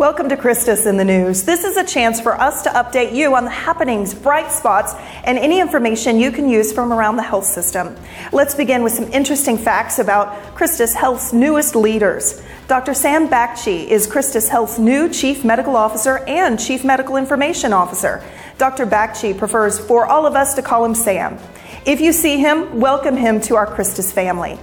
Welcome to CHRISTUS in the News. This is a chance for us to update you on the happenings, bright spots, and any information you can use from around the health system. Let's begin with some interesting facts about CHRISTUS Health's newest leaders. Dr. Sam Bakchi is CHRISTUS Health's new Chief Medical Officer and Chief Medical Information Officer. Dr. Bakchi prefers for all of us to call him Sam. If you see him, welcome him to our CHRISTUS family.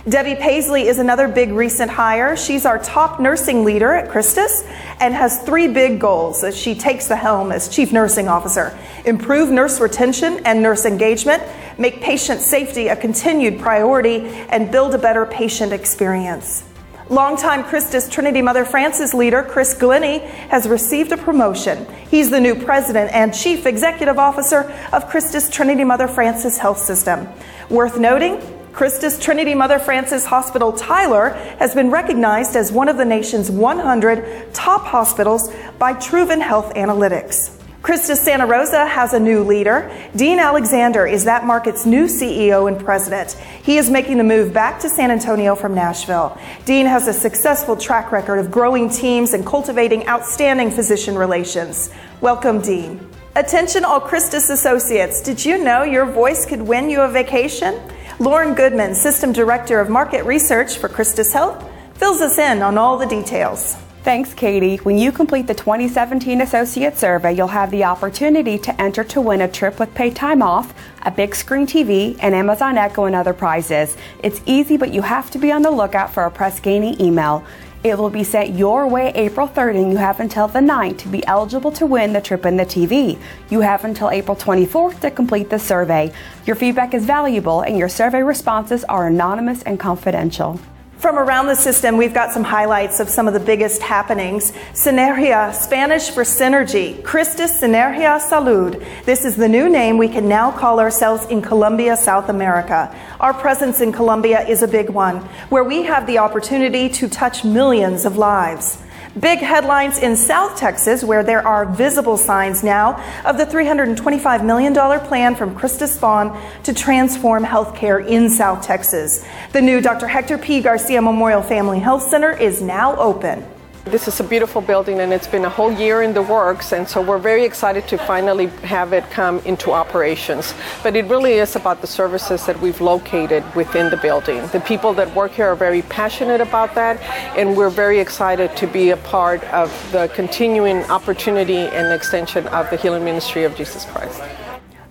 Debbie Paisley is another big recent hire. She's our top nursing leader at CHRISTUS and has three big goals as she takes the helm as Chief Nursing Officer: improve nurse retention and nurse engagement, make patient safety a continued priority, and build a better patient experience. Longtime CHRISTUS Trinity Mother Frances leader Chris Glennie has received a promotion. He's the new President and Chief Executive Officer of CHRISTUS Trinity Mother Frances Health System. Worth noting, CHRISTUS Trinity Mother Frances Hospital Tyler has been recognized as one of the nation's 100 top hospitals by Truven Health Analytics. CHRISTUS Santa Rosa has a new leader. Dean Alexander is that market's new CEO and president. He is making the move back to San Antonio from Nashville. Dean has a successful track record of growing teams and cultivating outstanding physician relations. Welcome, Dean. Attention all CHRISTUS associates. Did you know your voice could win you a vacation? Lauren Goodman, System Director of Market Research for CHRISTUS Health, fills us in on all the details. Thanks, Katie. When you complete the 2017 Associate Survey, you'll have the opportunity to enter to win a trip with paid time off, a big screen TV, an Amazon Echo, and other prizes. It's easy, but you have to be on the lookout for a Press Ganey email. It will be sent your way April 3rd, and you have until the 9th to be eligible to win the trip and the TV. You have until April 24th to complete the survey. Your feedback is valuable, and your survey responses are anonymous and confidential. From around the system, we've got some highlights of some of the biggest happenings. Synergia, Spanish for synergy. CHRISTUS Synergia Salud. This is the new name we can now call ourselves in Colombia, South America. Our presence in Colombia is a big one, where we have the opportunity to touch millions of lives. Big headlines in South Texas, where there are visible signs now of the $325 million plan from CHRISTUS Spawn to transform healthcare in South Texas. The new Dr. Hector P. Garcia Memorial Family Health Center is now open. This is a beautiful building, and it's been a whole year in the works, and so we're very excited to finally have it come into operations. But it really is about the services that we've located within the building. The people that work here are very passionate about that, and we're very excited to be a part of the continuing opportunity and extension of the healing ministry of Jesus Christ.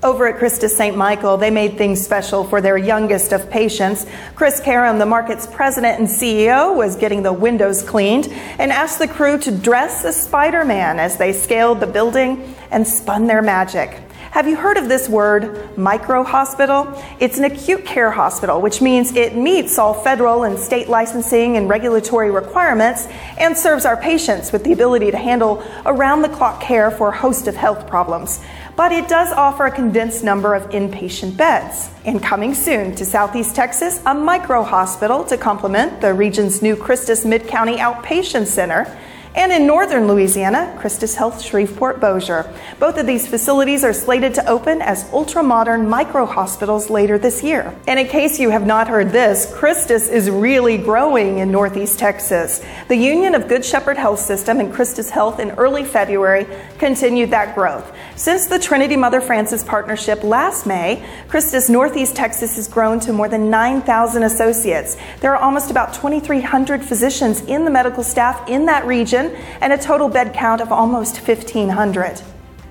Over at CHRISTUS St. Michael, they made things special for their youngest of patients. Chris Karam, the market's president and CEO, was getting the windows cleaned and asked the crew to dress as Spider-Man as they scaled the building and spun their magic. Have you heard of this word, micro-hospital? It's an acute care hospital, which means it meets all federal and state licensing and regulatory requirements and serves our patients with the ability to handle around-the-clock care for a host of health problems. But it does offer a condensed number of inpatient beds. And coming soon to Southeast Texas, a micro-hospital to complement the region's new CHRISTUS Mid-County Outpatient Center. And in northern Louisiana, CHRISTUS Health Shreveport-Bossier. Both of these facilities are slated to open as ultra-modern micro-hospitals later this year. And in case you have not heard this, CHRISTUS is really growing in Northeast Texas. The union of Good Shepherd Health System and CHRISTUS Health in early February continued that growth. Since the Trinity Mother Frances partnership last May, CHRISTUS Northeast Texas has grown to more than 9,000 associates. There are almost about 2,300 physicians in the medical staff in that region, and a total bed count of almost 1,500.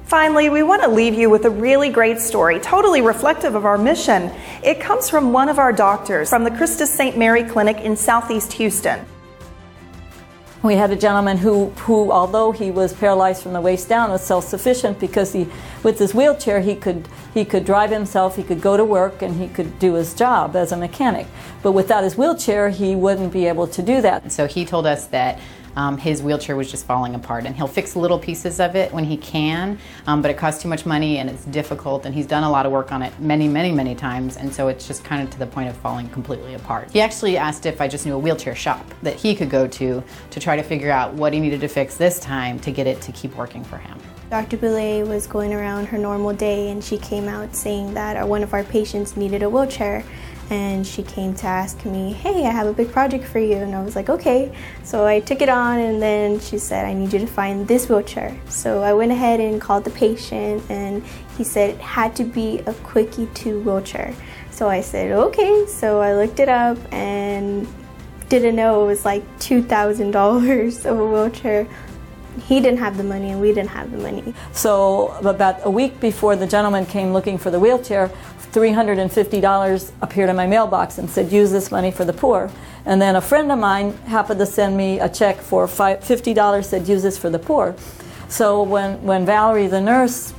Finally, we want to leave you with a really great story, totally reflective of our mission. It comes from one of our doctors from the CHRISTUS St. Mary Clinic in Southeast Houston. We had a gentleman who, although he was paralyzed from the waist down, was self-sufficient because with his wheelchair, he could drive himself, he could go to work, and he could do his job as a mechanic. But without his wheelchair, he wouldn't be able to do that. So he told us that his wheelchair was just falling apart, and he'll fix little pieces of it when he can, but it costs too much money and it's difficult, and he's done a lot of work on it many times, and so it's just kind of to the point of falling completely apart. He actually asked if I just knew a wheelchair shop that he could go to try to figure out what he needed to fix this time to get it to keep working for him. Dr. Boulay was going around her normal day, and she came out saying that one of our patients needed a wheelchair. and she came to ask me, hey, I have a big project for you. And I was like, okay. So I took it on, and then she said, I need you to find this wheelchair. So I went ahead and called the patient, and he said it had to be a Quickie 2 wheelchair. So I said, okay. So I looked it up and didn't know it was like $2,000 of a wheelchair. He didn't have the money and we didn't have the money. So about a week before the gentleman came looking for the wheelchair, $350 appeared in my mailbox and said, use this money for the poor. And then a friend of mine happened to send me a check for $50, said, use this for the poor. So when Valerie, the nurse,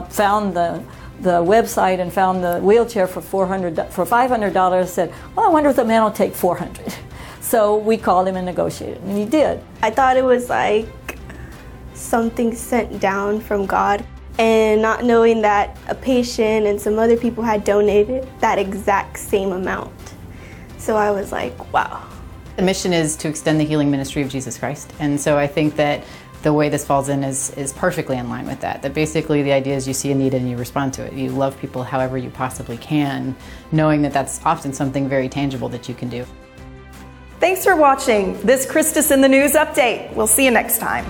found the website and found the wheelchair for $500, said, well, I wonder if the man will take $400. So we called him and negotiated, and he did. I thought it was like something sent down from God, and not knowing that a patient and some other people had donated that exact same amount. So I was like, wow. The mission is to extend the healing ministry of Jesus Christ, and so I think that the way this falls in is perfectly in line with that. That basically the idea is you see a need and you respond to it. You love people however you possibly can, knowing that that's often something very tangible that you can do. Thanks for watching this Christus in the News update. We'll see you next time.